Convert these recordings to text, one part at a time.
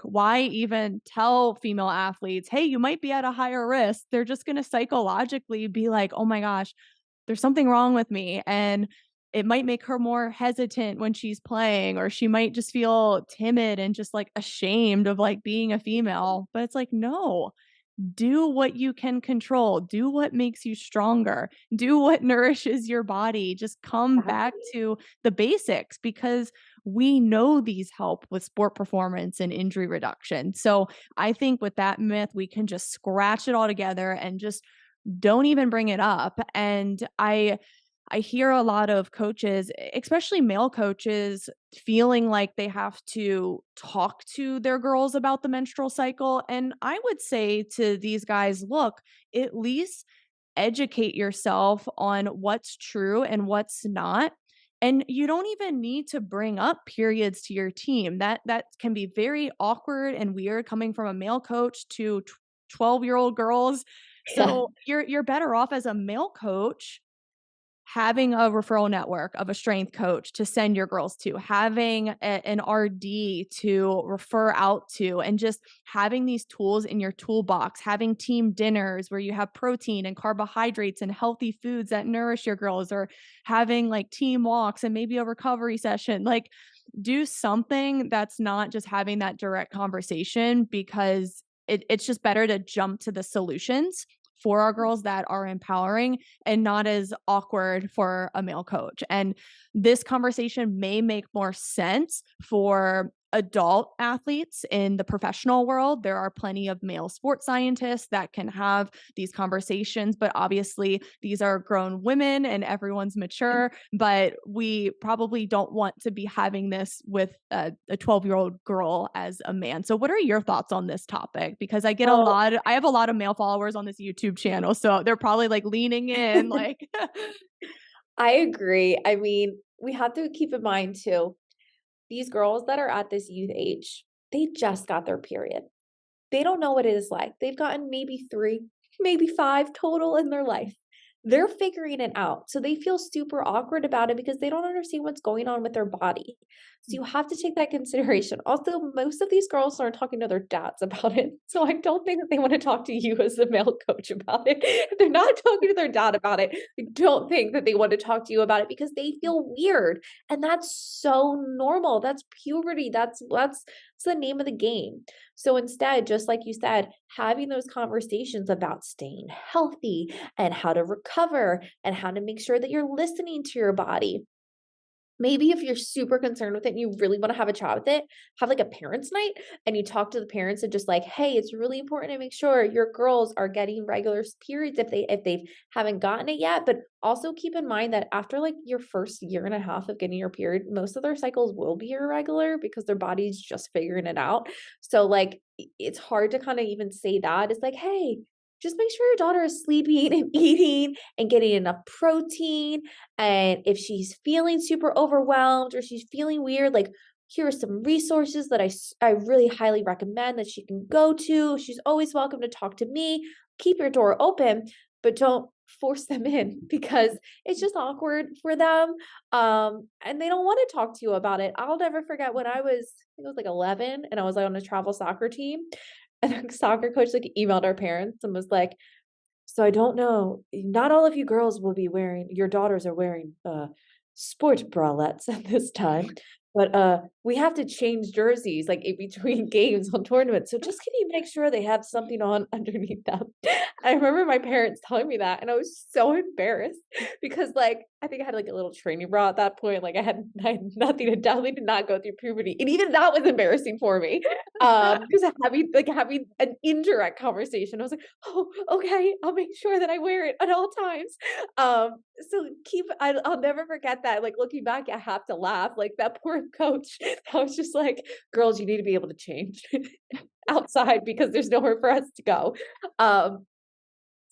why even tell female athletes, hey, you might be at a higher risk? They're just going to psychologically be like, oh my gosh, there's something wrong with me. And it might make her more hesitant when she's playing, or she might just feel timid and just like ashamed of like being a female. But it's like, no, do what you can control, do what makes you stronger, do what nourishes your body. Just come back Exactly. to the basics, because we know these help with sport performance and injury reduction. So I think with that myth, we can just scratch it all together and just don't even bring it up. And I hear a lot of coaches, especially male coaches, feeling like they have to talk to their girls about the menstrual cycle. And I would say to these guys, look, at least educate yourself on what's true and what's not. And you don't even need to bring up periods to your team. That can be very awkward and weird coming from a male coach to 12-year-old girls. Yeah. So you're better off as a male coach having a referral network of a strength coach to send your girls to, having an RD to refer out to, and just having these tools in your toolbox, having team dinners where you have protein and carbohydrates and healthy foods that nourish your girls, or having like team walks and maybe a recovery session. Like, do something that's not just having that direct conversation, because it's just better to jump to the solutions for our girls that are empowering and not as awkward for a male coach. And this conversation may make more sense for adult athletes in the professional world. There are plenty of male sports scientists that can have these conversations, but obviously these are grown women and everyone's mature. But we probably don't want to be having this with a 12-year-old girl as a man. So what are your thoughts on this topic? Because Well, I have a lot of male followers on this YouTube channel, so they're probably like leaning in like I agree. I mean, we have to keep in mind too, these girls that are at this youth age, they just got their period. They don't know what it is like. They've gotten maybe 3, maybe 5 total in their life. They're figuring it out. So they feel super awkward about it because they don't understand what's going on with their body. So you have to take that consideration. Also, most of these girls aren't talking to their dads about it. So I don't think that they want to talk to you as the male coach about it. If they're not talking to their dad about it, I don't think that they want to talk to you about it because they feel weird. And that's so normal. That's puberty. That's the name of the game. So instead, just like you said, having those conversations about staying healthy and how to recover and how to make sure that you're listening to your body. Maybe if you're super concerned with it and you really want to have a chat with it, have like a parents' night and you talk to the parents and just like, hey, it's really important to make sure your girls are getting regular periods if they haven't gotten it yet. But also keep in mind that after like your first year and a half of getting your period, most of their cycles will be irregular because their body's just figuring it out. So like it's hard to kind of even say that. It's like, hey, just make sure your daughter is sleeping and eating and getting enough protein, and if she's feeling super overwhelmed or she's feeling weird, like here are some resources that I really highly recommend that she can go to. She's always welcome to talk to me. Keep your door open, but don't force them in because it's just awkward for them. And they don't want to talk to you about it. I'll never forget when I think it was like 11 and I was like on a travel soccer team and the soccer coach like emailed our parents and was like, so I don't know. Not all of you girls will be wearing your daughters are wearing, sport bralettes at this time, but, we have to change jerseys, like, in between games on tournaments, so just can you make sure they have something on underneath them? I remember my parents telling me that, and I was so embarrassed because, like, I think I had, like, a little training bra at that point, like, I had nothing. I definitely did not go through puberty, and even that was embarrassing for me, because having an indirect conversation, I was like, "Oh, okay, I'll make sure that I wear it at all times." So I'll never forget that, like, looking back, I have to laugh, like, that poor coach, I was just like, "Girls, you need to be able to change outside because there's nowhere for us to go." Um,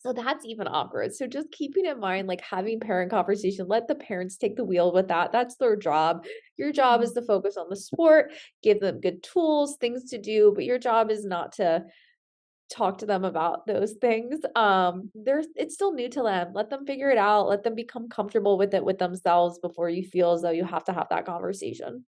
so that's even awkward. So just keeping in mind, like, having parent conversation, let the parents take the wheel with that, that's their job. Your job is to focus on the sport, give them good tools, things to do, but your job is not to talk to them about those things. There's it's still new to them. Let them figure it out. Let them become comfortable with it with themselves before you feel as though you have to have that conversation.